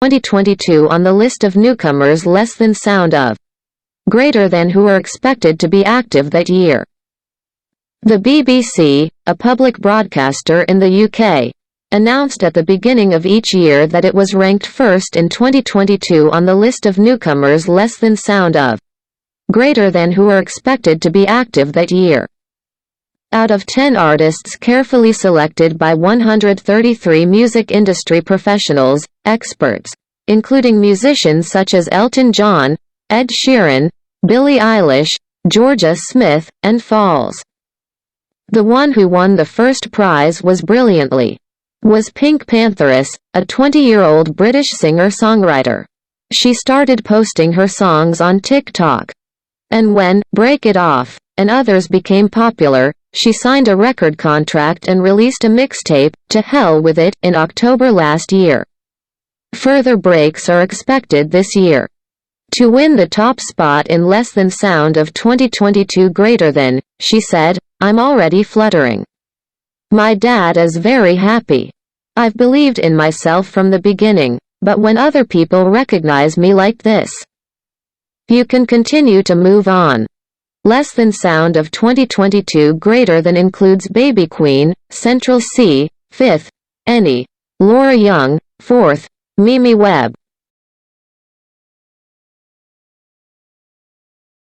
2022 on the list of newcomers less than Sound of, greater than who are expected to be active that year. The BBC, a public broadcaster in the UK, announced at the beginning of each year that it was ranked first in 2022 on the list of newcomers less than Sound of, greater than who are expected to be active that year. Out of 10 artists carefully selected by 133 music industry professionals, experts, including musicians such as Elton John, Ed Sheeran, Billie Eilish, Georgia Smith, and Falls. The one who won the first prize was Pink Pantheress, a 20-year-old British singer-songwriter. She started posting her songs on TikTok. And when Break It Off and others became popular, she signed a record contract and released a mixtape, To Hell With It, in October last year. Further breaks are expected this year. To win the top spot in Less Than Sound of 2022 Greater Than, she said, "I'm already fluttering. My dad is very happy. I've believed in myself from the beginning, but when other people recognize me like this, you can continue to move on." Less Than Sound of 2022 Greater Than includes Baby Queen, Central C, 5th, Any, Laura Young, 4th, Mimi Webb,